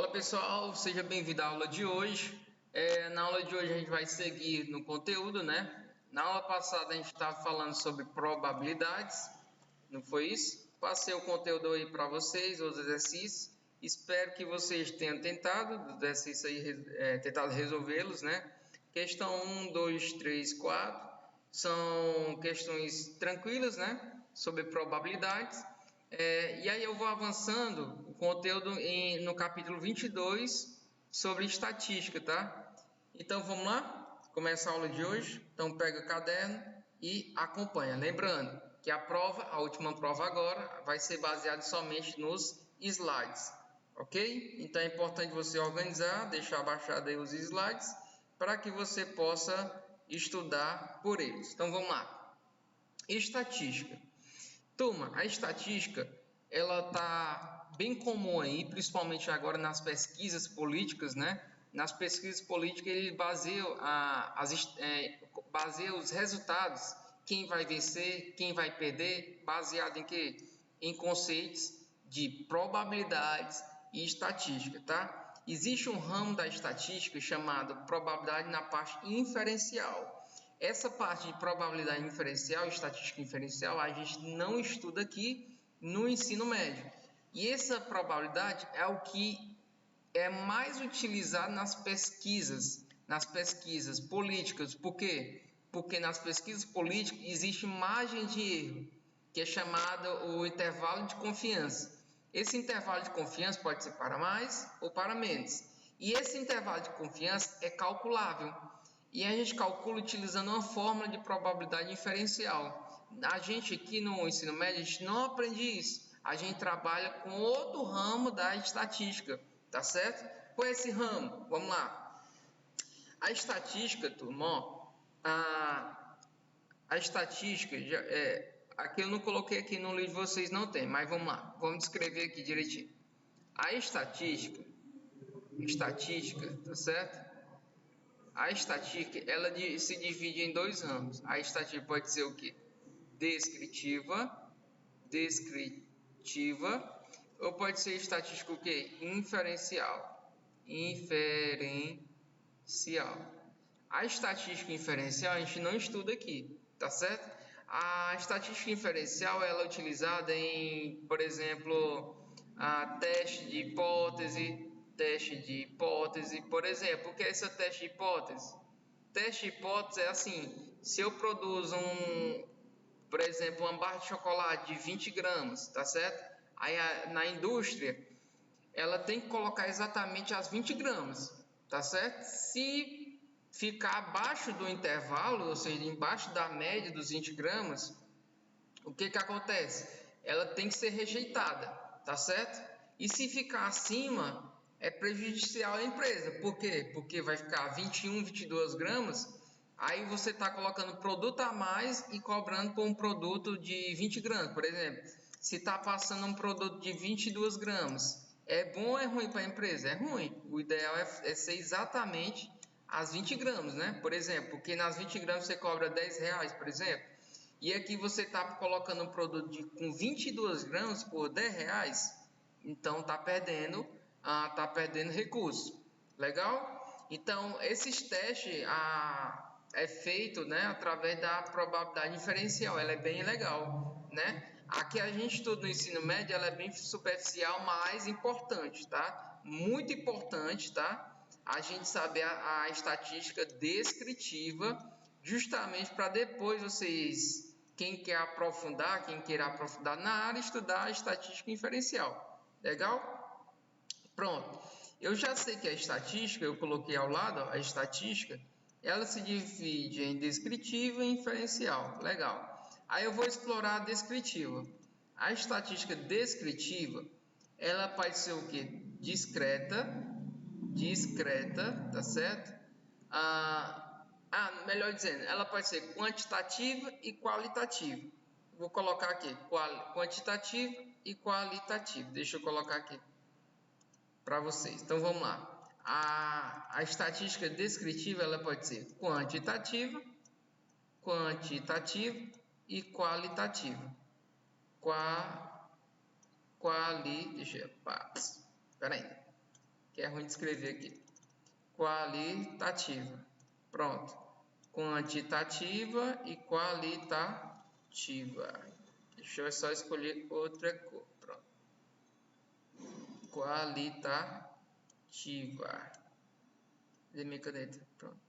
Fala pessoal, seja bem-vindo à aula de hoje. Na aula de hoje a gente vai seguir no conteúdo, né? Na aula passada a gente estava falando sobre probabilidades, não foi isso? Passei o conteúdo aí para vocês, os exercícios. Espero que vocês tenham tentado, os exercícios aí, tentado resolvê-los, né? Questão 1, 2, 3, 4 são questões tranquilas, né? Sobre probabilidades. E aí eu vou avançando o conteúdo no capítulo 22 sobre estatística, tá? Então vamos lá? Começa a aula de hoje. Então pega o caderno e acompanha. Lembrando que a última prova agora, vai ser baseada somente nos slides, ok? Então é importante você organizar, deixar baixado aí os slides, para que você possa estudar por eles. Então vamos lá. Estatística. Turma, a estatística, ela tá bem comum aí, principalmente agora nas pesquisas políticas, né? Nas pesquisas políticas, ele baseia os resultados, quem vai vencer, quem vai perder, baseado em quê? Em conceitos de probabilidades e estatística, tá? Existe um ramo da estatística chamado probabilidade na parte inferencial. Essa parte de probabilidade inferencial, estatística inferencial, a gente não estuda aqui no ensino médio. E essa probabilidade é o que é mais utilizado nas pesquisas políticas. Por quê? Porque nas pesquisas políticas existe margem de erro, que é chamado o intervalo de confiança. Esse intervalo de confiança pode ser para mais ou para menos. E esse intervalo de confiança é calculável. E a gente calcula utilizando uma fórmula de probabilidade inferencial. A gente aqui no ensino médio, a gente não aprende isso. A gente trabalha com outro ramo da estatística, tá certo? Qual é esse ramo? Vamos lá. A estatística, turma, a estatística, aqui eu não coloquei aqui no livro, vocês não tem, mas vamos lá. Vamos descrever aqui direitinho. A estatística, tá certo? A estatística, ela se divide em dois ramos. A estatística pode ser o quê? Descritiva, ou pode ser estatística o quê? Inferencial. A estatística inferencial a gente não estuda aqui, tá certo? A estatística inferencial ela é utilizada em, por exemplo, teste de hipótese, por exemplo. O que é esse teste de hipótese? Teste de hipótese é assim: se eu produzo por exemplo, uma barra de chocolate de 20 gramas, tá certo? Aí na indústria ela tem que colocar exatamente as 20 gramas, tá certo? Se ficar abaixo do intervalo, ou seja, embaixo da média dos 20 gramas, o que acontece? Ela tem que ser rejeitada, tá certo? E se ficar acima, é prejudicial à empresa. Por quê? Porque vai ficar 21, 22 gramas, aí você está colocando produto a mais e cobrando por um produto de 20 gramas, por exemplo. Se está passando um produto de 22 gramas, é bom ou é ruim para a empresa? É ruim. O ideal é ser exatamente as 20 gramas, né? Por exemplo, porque nas 20 gramas você cobra R$10, por exemplo. E aqui você está colocando um produto com 22 gramas por R$10, então está perdendo recurso. Legal? Então, esses testes é feito, né, através da probabilidade inferencial. Ela é bem legal, né? Aqui a gente estuda no ensino médio, ela é bem superficial, mas importante, tá? Muito importante, tá? A gente saber a estatística descritiva, justamente para depois vocês, quem queira aprofundar na área, estudar a estatística inferencial. Legal? Pronto. Eu já sei que a estatística, eu coloquei ao lado, a estatística, ela se divide em descritiva e inferencial. Legal. Aí eu vou explorar a descritiva. A estatística descritiva, ela pode ser o que? Discreta, tá certo? Melhor dizendo, ela pode ser quantitativa e qualitativa. Vou colocar aqui, quantitativa e qualitativa. Deixa eu colocar aqui para vocês. Então vamos lá. A estatística descritiva, ela pode ser quantitativa e qualitativa. Deixa eu... Espera aí. que é ruim de escrever aqui. Qualitativa. Pronto. Quantitativa e qualitativa. Deixa eu só escolher outra cor. Pronto. Qualitativa. Cadê minha caneta? Pronto.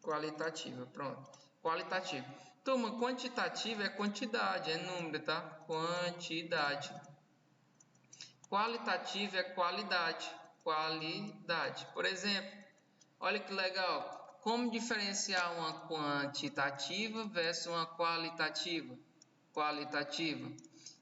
Qualitativa. Pronto. Qualitativa. Turma, quantitativa é quantidade, é número, tá? Quantidade. Qualitativa é qualidade. Qualidade. Por exemplo, olha que legal. Como diferenciar uma quantitativa versus uma qualitativa? Qualitativa.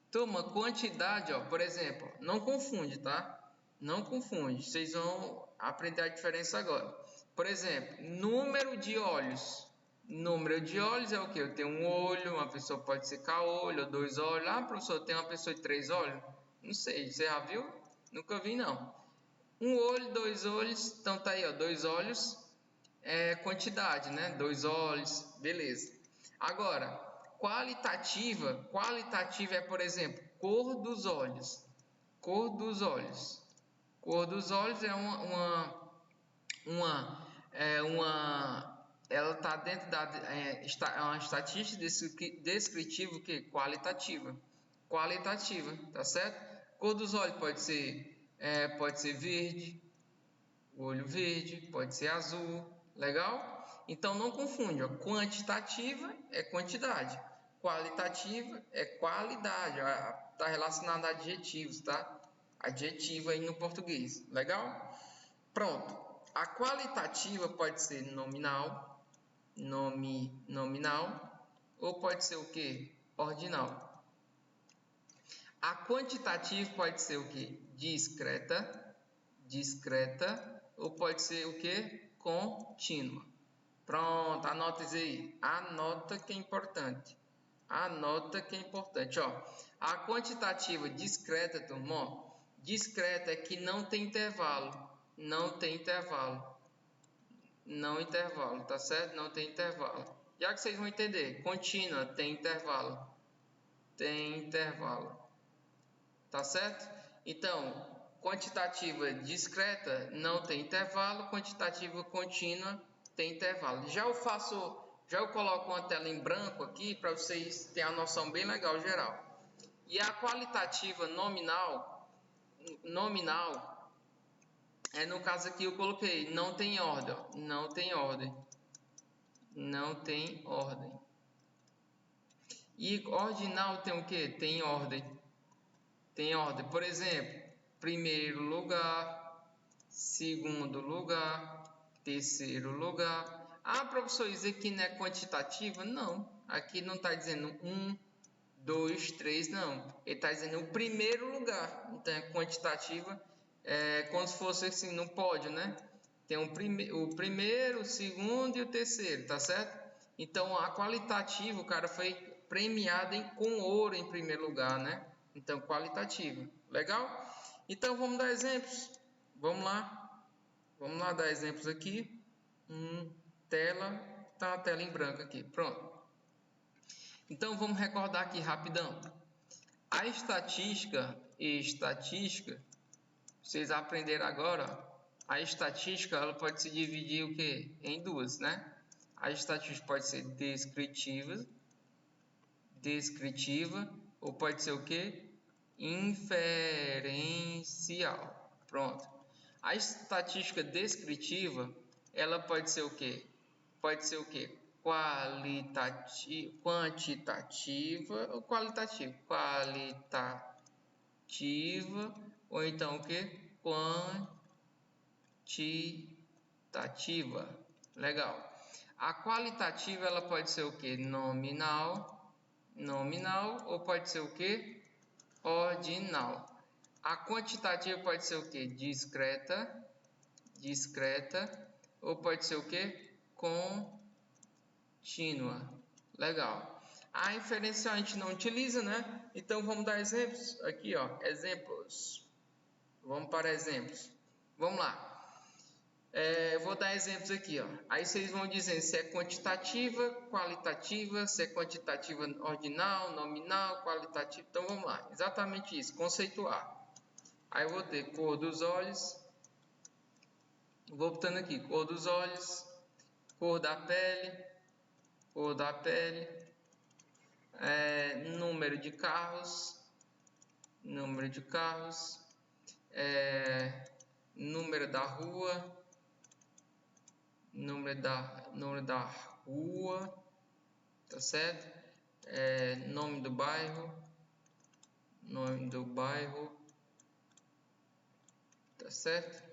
Turma, quantidade, ó, por exemplo, não confunde, tá? Não confunde. Vocês vão aprender a diferença agora. Por exemplo, número de olhos. Número de olhos é o que? Eu tenho um olho, uma pessoa pode ser caolho, 2 olhos. Ah, professor, tem uma pessoa de 3 olhos? Não sei, você já viu? Nunca vi, não. Um olho, 2 olhos, então tá aí, ó, 2 olhos é quantidade, né? 2 olhos, beleza. Agora, qualitativa é, por exemplo, cor dos olhos. Cor dos olhos. Cor dos olhos é ela está dentro da é uma estatística descritiva que qualitativa, tá certo? Cor dos olhos pode ser verde, olho verde, pode ser azul, legal? Então não confunde, ó. Quantitativa é quantidade, qualitativa é qualidade, está relacionado a adjetivos, tá? Adjetivo aí no português, legal? Pronto. A qualitativa pode ser nominal, nominal, ou pode ser o que? Ordinal. A quantitativa pode ser o que? Discreta, ou pode ser o que? Contínua. Pronto, anota isso aí. Anota que é importante. Anota que é importante, ó. A quantitativa discreta, turma, discreta é que não tem intervalo. Não tem intervalo. Não intervalo, tá certo? Não tem intervalo. Já que vocês vão entender, contínua tem intervalo. Tem intervalo. Tá certo? Então, quantitativa discreta não tem intervalo, quantitativa contínua tem intervalo. Já eu coloco uma tela em branco aqui para vocês terem a noção bem legal geral. E a qualitativa nominal no caso aqui eu coloquei, não tem ordem, ó, não tem ordem. E ordinal tem o que? Tem ordem. Tem ordem. Por exemplo, primeiro lugar, segundo lugar, terceiro lugar. Ah, professor, isso aqui não é quantitativa? Não. Aqui não está dizendo 1, 2, 3, não. Ele está dizendo o primeiro lugar. Então é quantitativa. É como se fosse assim no pódio, né? Tem o primeiro, o segundo e o terceiro, tá certo? Então a qualitativa, o cara foi premiado com ouro em primeiro lugar, né? Então qualitativa, legal? Então vamos dar exemplos. Vamos lá dar exemplos aqui. Tela, tá uma tela em branco aqui, pronto. Então vamos recordar aqui rapidão. A estatística, vocês aprenderam agora, a estatística ela pode se dividir o quê? Em duas, né? A estatística pode ser descritiva, ou pode ser o quê? Inferencial. Pronto. A estatística descritiva, ela pode ser o quê? Pode ser o quê? Quantitativa ou qualitativa? Qualitativa ou então o que? Quantitativa. Legal. A qualitativa ela pode ser o que? Nominal, ou pode ser o que? Ordinal. A quantitativa pode ser o que? Discreta, ou pode ser o que? Contínua. Legal. A inferencial a gente não utiliza, né? Então vamos dar exemplos aqui, ó. Exemplos. Vamos para exemplos. Vamos lá. Vou dar exemplos aqui, ó. Aí vocês vão dizer se é quantitativa, qualitativa, se é quantitativa ordinal, nominal, qualitativa. Então vamos lá. Exatamente isso. Conceituar. Aí eu vou ter cor dos olhos, vou botando aqui cor dos olhos, cor da pele, número de carros, número da rua, número da rua, tá certo? Nome do bairro, tá certo?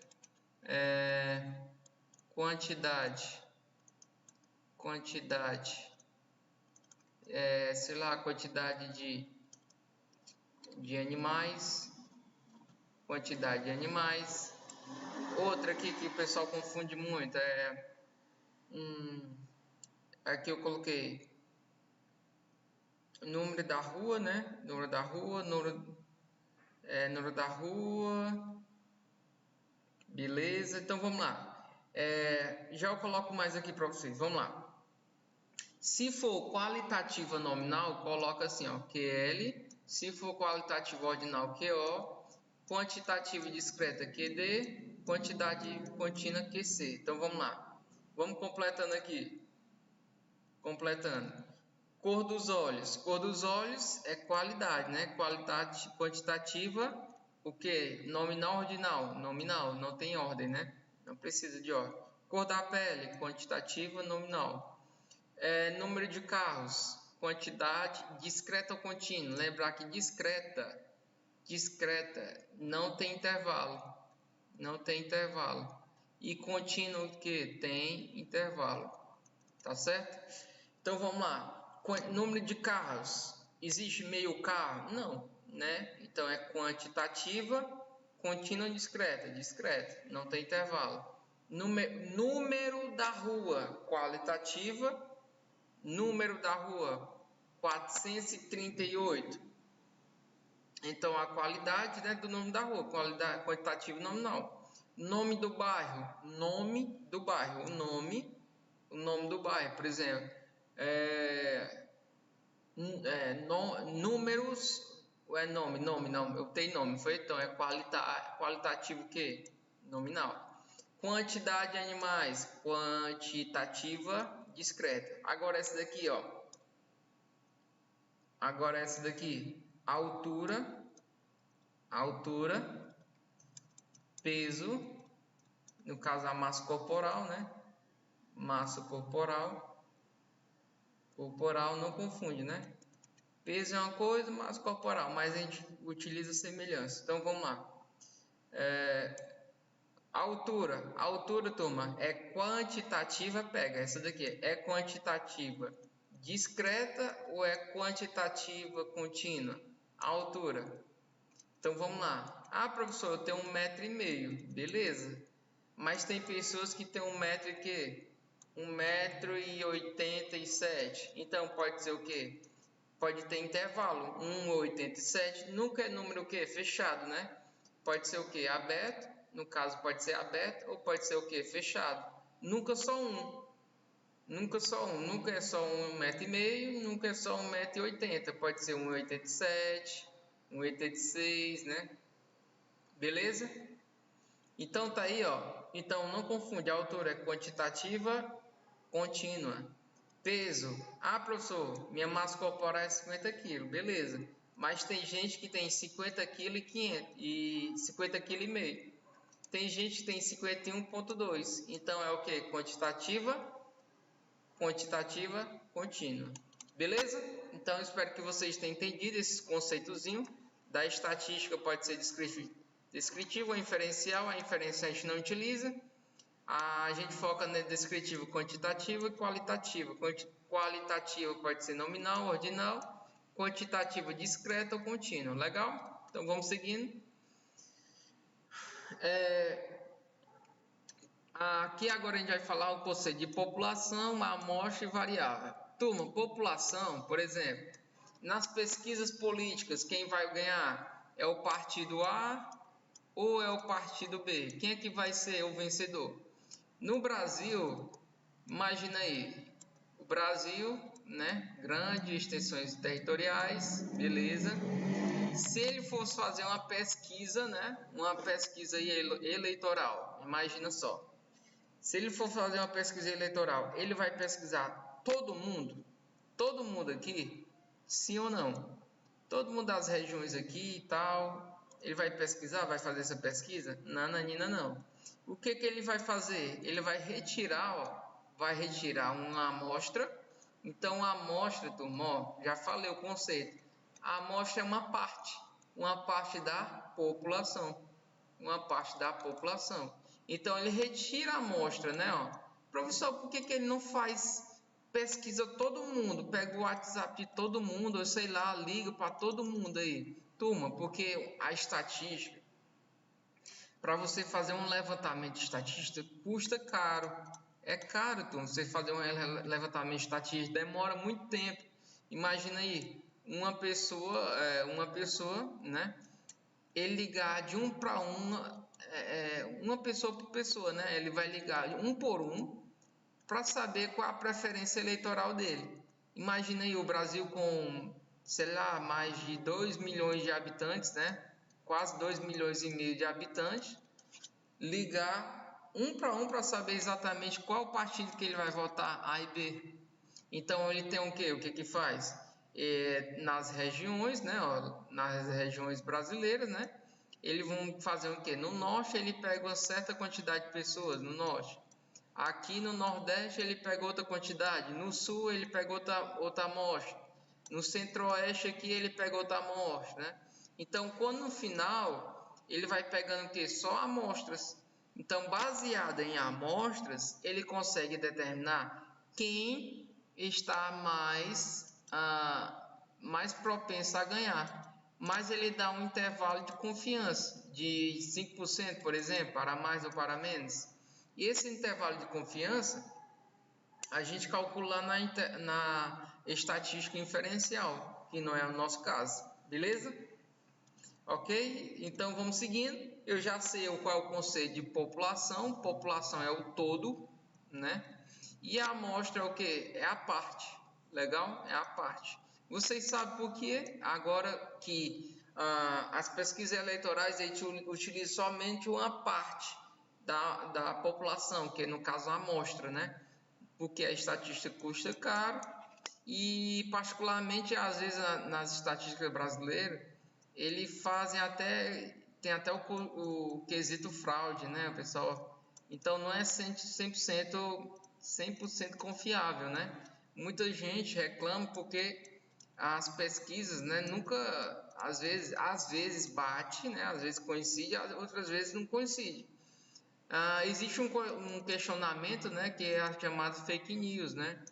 Quantidade, sei lá, quantidade de animais, Outra aqui que o pessoal confunde muito aqui eu coloquei número da rua, né? Número da rua, beleza. Então vamos lá. Já eu coloco mais aqui para vocês. Vamos lá. Se for qualitativa nominal, coloca assim, ó, QL. Se for qualitativa ordinal, QO. Quantitativa discreta, QD. Quantidade contínua, QC. Então vamos lá. Vamos completando aqui. Cor dos olhos. Cor dos olhos é qualidade, né? Qualidade quantitativa, o que? Nominal, ordinal? Nominal, não tem ordem, né? Não precisa de ordem. Cor da pele, quantitativa, nominal. Número de carros, quantidade, discreta ou contínua. Lembrar que discreta, não tem intervalo. E contínuo, o que? Tem intervalo. Tá certo? Então vamos lá. Número de carros. Existe meio carro? Não, né? Então é quantitativa, contínua, discreta, não tem intervalo. Número da rua, qualitativa. Número da rua, 438. Então a qualidade, né, do nome da rua, qualidade quantitativa nominal. Nome do bairro, o nome do bairro, por exemplo. Números, nome, não, eu tenho nome, foi? Então é qualitativo o quê? Nominal. Quantidade de animais, quantitativa, discreta. Agora essa daqui, ó. Altura, peso, no caso a massa corporal, né? Massa corporal não confunde, né? Peso é uma coisa, massa corporal, mas a gente utiliza semelhança. Então vamos lá. Altura, turma, é quantitativa, pega essa daqui, é quantitativa discreta ou é quantitativa contínua? A altura. Então vamos lá. Ah, professor, eu tenho 1,5 m, beleza. Mas tem pessoas que têm 1,87 m. Então pode ser o quê? Pode ter intervalo. 1,87 nunca é número o quê? Fechado, né? Pode ser o quê? Aberto. No caso pode ser aberto ou pode ser o quê? Fechado. Nunca só um. Nunca é só 1,5 m, nunca é só 1,80 m. Pode ser 1,87, 1,86, né? Beleza? Então tá aí, ó. Então não confunde, a altura é quantitativa contínua. Peso. Ah, professor, minha massa corporal é 50 kg, beleza. Mas tem gente que tem 50 kg e 50 kg e meio. Tem gente que tem 51,2. Então é o que? Quantitativa contínua. Beleza? Então espero que vocês tenham entendido esse conceitozinho. Da estatística pode ser descritivo ou inferencial. A inferencial a gente não utiliza. A gente foca na descritivo quantitativa e qualitativa. Qualitativa pode ser nominal, ordinal. Quantitativa discreta ou contínua. Legal? Então vamos seguindo. Aqui agora a gente vai falar o conceito de população, amostra e variável. Turma, população, por exemplo, nas pesquisas políticas, quem vai ganhar? É o partido A ou é o partido B? Quem é que vai ser o vencedor? No Brasil, imagina aí, né? Grandes extensões territoriais, beleza? Se ele fosse fazer uma pesquisa, né? Uma pesquisa eleitoral, imagina só. Se ele for fazer uma pesquisa eleitoral, ele vai pesquisar todo mundo aqui, sim ou não? Todo mundo das regiões aqui e tal, ele vai pesquisar, vai fazer essa pesquisa? Nananina não. O que ele vai fazer? Ele vai retirar uma amostra. Então a amostra, turma, ó, já falei o conceito. A amostra é uma parte da população, uma parte da população. Então ele retira a amostra, né? Ó. Professor, por que ele não faz pesquisa todo mundo, pega o WhatsApp de todo mundo, eu sei lá, liga para todo mundo aí? Turma, porque a estatística, para você fazer um levantamento estatístico, custa caro. É caro, turma, você fazer um levantamento estatístico, demora muito tempo. Imagina aí, uma pessoa, né? Ele ligar de um para uma pessoa por pessoa, né? Ele vai ligar um por um para saber qual a preferência eleitoral dele. Imagina aí o Brasil com, sei lá, mais de 2 milhões de habitantes, né? Quase 2 milhões e meio de habitantes, ligar um para saber exatamente qual partido que ele vai votar, A e B. Então ele tem o quê? O que que faz? Nas regiões, né? Ó, nas regiões brasileiras, né? Eles vão fazer o quê? No norte ele pega uma certa quantidade de pessoas, no norte. Aqui no Nordeste ele pega outra quantidade, no Sul ele pega outra amostra, no Centro-Oeste aqui ele pega outra amostra, né? Então, quando no final ele vai pegando o que? Só amostras. Então, baseado em amostras, ele consegue determinar quem está mais propenso a ganhar. Mas ele dá um intervalo de confiança de 5%, por exemplo, para mais ou para menos. E esse intervalo de confiança a gente calcula na estatística inferencial, que não é o nosso caso, beleza? Ok? Então vamos seguindo. Eu já sei qual é o conceito de população. População é o todo, né? E a amostra é o que? É a parte. Legal? É a parte. Vocês sabem por quê? Agora que as pesquisas eleitorais utilizam somente uma parte da população, que no caso a amostra, né? Porque a estatística custa caro e particularmente às vezes nas estatísticas brasileiras eles tem até o quesito fraude, né, pessoal? Então não é 100% confiável, né? Muita gente reclama porque as pesquisas, né, nunca, às vezes bate, né? Às vezes coincide, outras vezes não coincide. Existe um questionamento, né, que é a chamada fake news, né?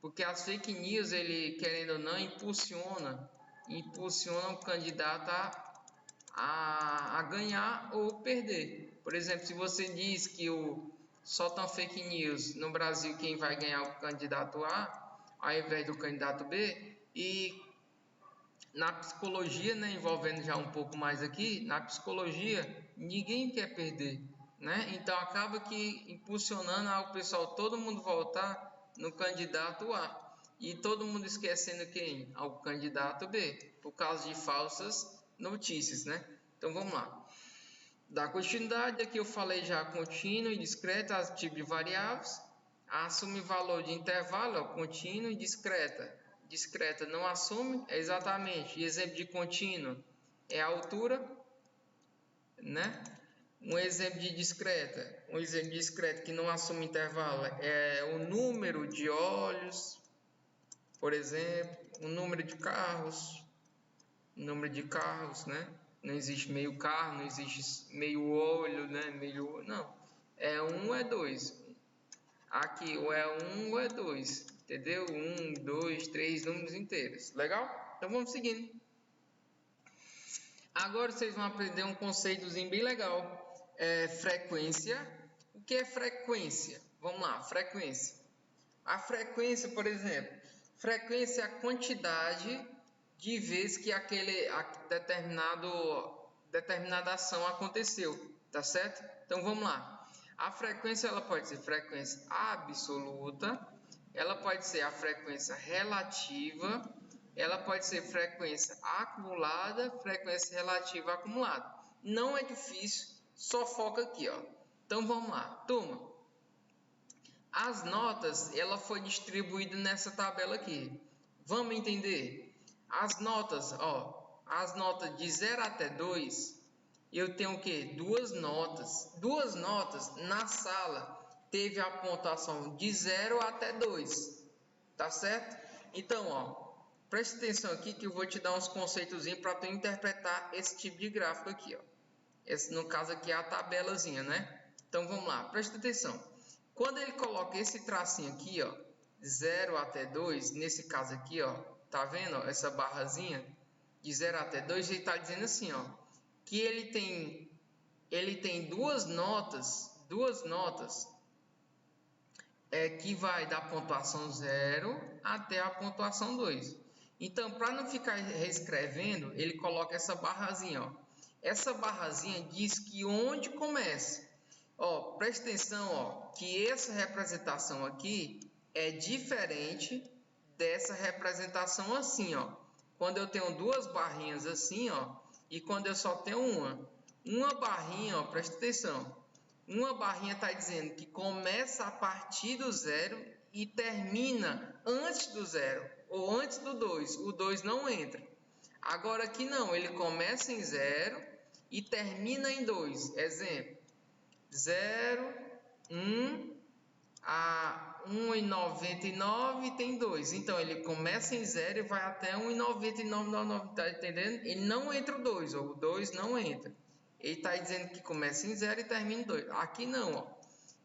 Porque as fake news, ele querendo ou não, impulsiona o candidato a ganhar ou perder. Por exemplo, se você diz que soltam fake news no Brasil quem vai ganhar o candidato A, ao invés do candidato B, e na psicologia, né, envolvendo já um pouco mais aqui, na psicologia ninguém quer perder, né? Então acaba que impulsionando ao pessoal, todo mundo voltar no candidato A e todo mundo esquecendo quem? Ao candidato B, por causa de falsas notícias, né? Então vamos lá. Da continuidade, aqui eu falei já contínuo e discreta, tipo de variáveis. Assume valor de intervalo, contínuo e discreta. Discreta não assume, exatamente. Exemplo de contínuo é a altura, né? Um exemplo de discreta que não assume intervalo é o número de olhos, por exemplo, o número de carros, né? Não existe meio carro, não existe meio olho, né? Não. É um, ou é dois. Aqui, ou é um ou é dois. Entendeu? 1, 2, 3 números inteiros. Legal? Então vamos seguindo. Agora vocês vão aprender um conceitozinho bem legal. Frequência. O que é frequência? Vamos lá, frequência. A frequência, por exemplo, frequência é a quantidade de vezes que determinada ação aconteceu, tá certo? Então vamos lá. A frequência ela pode ser frequência absoluta, ela pode ser a frequência relativa, ela pode ser frequência acumulada, frequência relativa acumulada. Não é difícil, só foca aqui, ó. Então vamos lá, turma. As notas, ela foi distribuída nessa tabela aqui. Vamos entender? As notas, ó, as notas de 0 até 2, eu tenho o quê? Duas notas. Duas notas na sala teve a pontuação de 0 até 2. Tá certo? Então, ó, preste atenção aqui que eu vou te dar uns conceitozinhos para tu interpretar esse tipo de gráfico aqui, ó. Esse, no caso aqui é a tabelazinha, né? Então vamos lá, presta atenção. Quando ele coloca esse tracinho aqui, ó, 0 até 2, nesse caso aqui, ó, tá vendo, ó, essa barrazinha de 0 até 2, ele está dizendo assim, ó, que ele tem duas notas que vai da pontuação 0 até a pontuação 2. Então, para não ficar reescrevendo, ele coloca essa barrazinha, ó. Essa barrazinha diz que onde começa. Ó, presta atenção, ó, que essa representação aqui é diferente dessa representação assim, ó. Quando eu tenho duas barrinhas assim, ó, e quando eu só tenho uma barrinha, ó, presta atenção. Uma barrinha está dizendo que começa a partir do 0 e termina antes do 0 ou antes do 2. O 2 não entra. Agora aqui não, ele começa em 0 e termina em 2. Exemplo, 0, 1, a 1,99 tem 2. Então, ele começa em 0 e vai até 1,99. Tá entendendo? Ele não entra o 2, ou o 2 não entra. Ele está dizendo que começa em 0 e termina em 2. Aqui não, ó.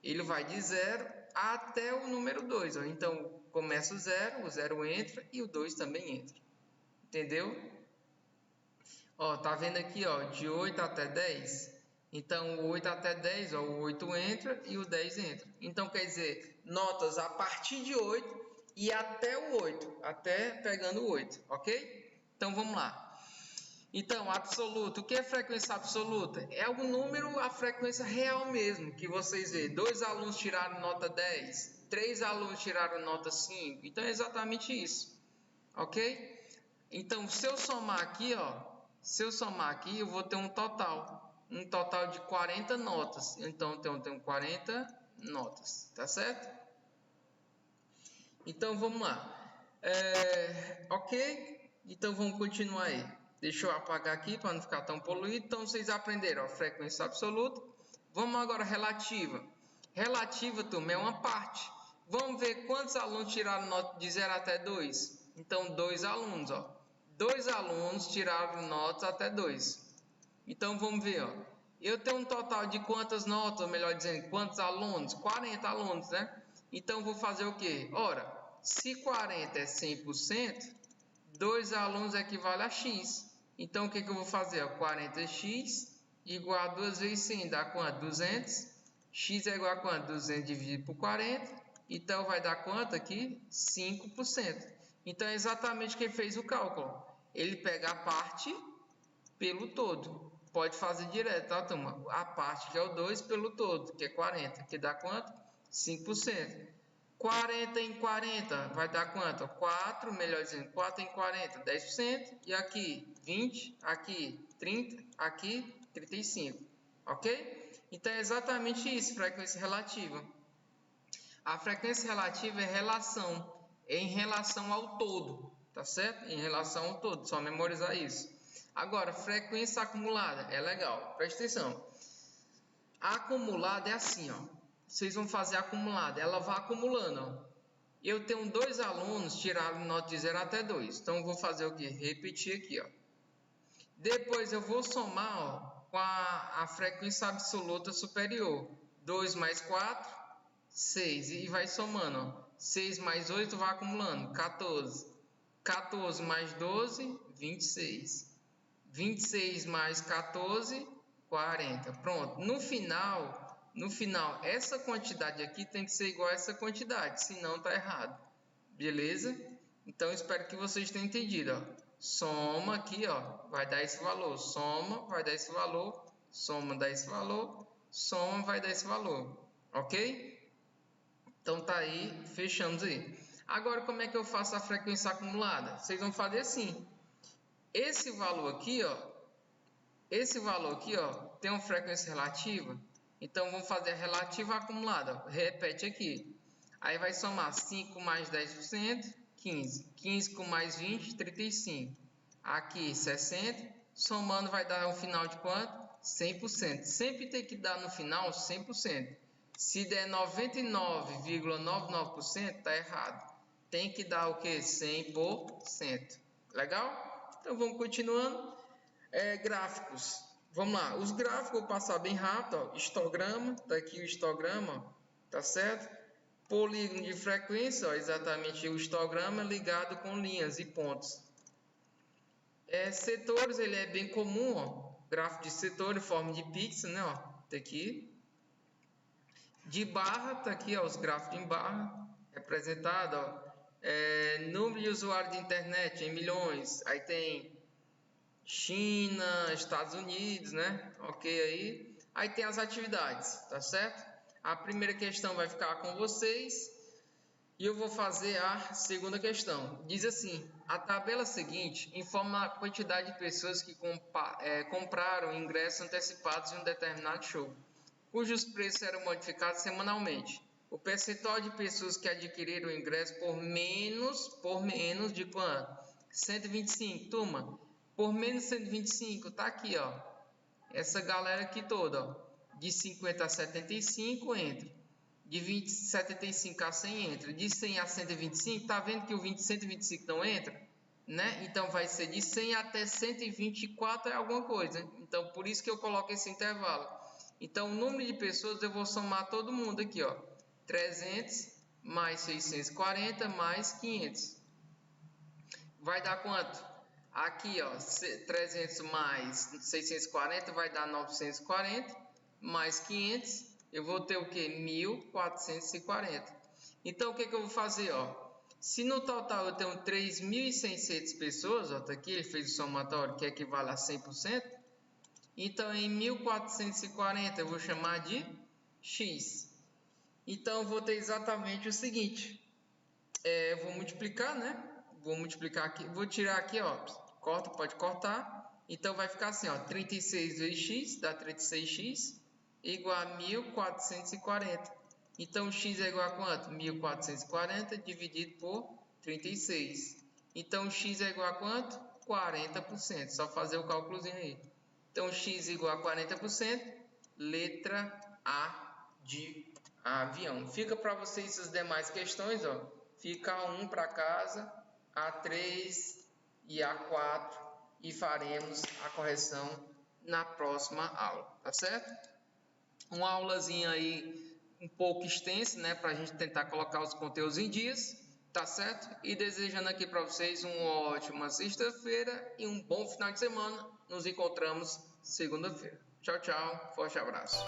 Ele vai de 0 até o número 2. Ó. Então, começa o 0 entra e o 2 também entra. Entendeu? Ó, tá vendo aqui, ó, de 8 até 10? Então, o 8 até 10, ó, o 8 entra e o 10 entra. Então, quer dizer, notas a partir de 8 e até o 8, até pegando o 8, ok? Então, vamos lá. Então, absoluto. O que é frequência absoluta? É o número, a frequência real mesmo, que vocês vê. 2 alunos tiraram nota 10, 3 alunos tiraram nota 5. Então, é exatamente isso, ok? Então, se eu somar aqui, ó, eu vou ter um total de 40 notas. Então, eu tenho 40 notas, tá certo? Então, vamos lá. Ok? Então, vamos continuar aí. Deixa eu apagar aqui para não ficar tão poluído. Então, vocês aprenderam a frequência absoluta. Vamos agora relativa. Relativa, turma, é uma parte. Vamos ver quantos alunos tiraram nota de 0 até 2. Então, 2 alunos, ó. 2 alunos tiraram notas até 2. Então, vamos ver, ó. Eu tenho um total de quantas notas, ou melhor dizendo, quantos alunos? 40 alunos, né? Então, vou fazer o quê? Ora, se 40 é 100%, 2 alunos equivale a x. Então, o que eu vou fazer? 40x igual a 2 vezes 100, dá quanto? 200. X é igual a quanto? 200 dividido por 40. Então, vai dar quanto aqui? 5%. Então, é exatamente quem fez o cálculo. Ele pega a parte pelo todo. Pode fazer direto, tá, turma? A parte que é o 2 pelo todo, que é 40, que dá quanto? 5%. 40 em 40 vai dar quanto? 4, melhor dizendo, 4 em 40, 10%. E aqui 20, aqui 30, aqui 35. Ok? Então é exatamente isso, frequência relativa. A frequência relativa é em relação ao todo, tá certo? Em relação ao todo, só memorizar isso. Agora, frequência acumulada, é legal, presta atenção. A acumulada é assim, ó. Vocês vão fazer acumulada, ela vai acumulando, ó. Eu tenho 2 alunos tiraram nota de 0 até 2. Então, eu vou fazer o quê? Repetir aqui, ó. Depois, eu vou somar, ó, com a frequência absoluta superior. 2 mais 4, 6. E vai somando, ó. 6 mais 8 vai acumulando, 14. 14 mais 12, 26. 26 mais 14, 40. Pronto. No final, essa quantidade aqui tem que ser igual a essa quantidade, senão tá errado. Beleza? Então, espero que vocês tenham entendido, ó. Soma aqui, ó, vai dar esse valor. Soma, vai dar esse valor. Soma, dá esse valor. Soma, vai dar esse valor. Ok? Então tá aí, fechamos aí. Agora, como é que eu faço a frequência acumulada? Vocês vão fazer assim. Esse valor aqui, tem uma frequência relativa. Então, vamos fazer a relativa acumulada. Repete aqui. Aí vai somar 5 mais 10%, 15. 15 com mais 20, 35. Aqui, 60. Somando vai dar um final de quanto? 100%. Sempre tem que dar no final 100%. Se der 99,99%, está errado. Tem que dar o que? 100%. Legal? Então, vamos continuando. Gráficos. Vamos lá. Os gráficos eu vou passar bem rápido. Ó. Histograma. Está aqui o histograma. Tá certo? Polígono de frequência. Ó, exatamente o histograma ligado com linhas e pontos. Setores, ele é bem comum. Ó. Gráfico de setor em forma de pixel. Né? Ó. Tá aqui. De barra, tá aqui ó, os gráficos em barra, representado, ó, número de usuários de internet em milhões, aí tem China, Estados Unidos, né? Ok aí. Aí tem as atividades, tá certo? A primeira questão vai ficar com vocês e eu vou fazer a segunda questão. Diz assim, a tabela seguinte informa a quantidade de pessoas que compraram ingressos antecipados em um determinado show, cujos preços eram modificados semanalmente. O percentual de pessoas que adquiriram o ingresso por menos de quanto? 125, turma. Por menos 125, tá aqui, ó. Essa galera aqui toda, ó. De 50 a 75 entra. De 20 a 75 a 100 entra. De 100 a 125, tá vendo que o 125 não entra? Né? Então vai ser de 100 até 124 é alguma coisa. Então por isso que eu coloco esse intervalo. Então, o número de pessoas eu vou somar todo mundo aqui, ó. 300 mais 640 mais 500. Vai dar quanto? Aqui, ó, 300 mais 640 vai dar 940 mais 500, eu vou ter o que? 1440. Então, o que eu vou fazer, ó? Se no total eu tenho 3.600 pessoas, ó, tá aqui, ele fez o somatório que equivale a 100%. Então, em 1440 eu vou chamar de x. Então, eu vou ter exatamente o seguinte. Eu vou multiplicar, né? Vou multiplicar aqui. Vou tirar aqui, ó. Corta, pode cortar. Então, vai ficar assim, ó. 36 vezes x dá 36x igual a 1440. Então, x é igual a quanto? 1440 dividido por 36. Então, x é igual a quanto? 40%. Só fazer o cálculozinho aí. Então, x igual a 40%, letra A de avião. Fica para vocês as demais questões, ó. Fica A1 para casa, A3 e A4 e faremos a correção na próxima aula, tá certo? Uma aulazinha aí um pouco extensa, né, para a gente tentar colocar os conteúdos em dias, tá certo? E desejando aqui para vocês uma ótima sexta-feira e um bom final de semana. Nos encontramos segunda-feira. Tchau, tchau. Forte abraço.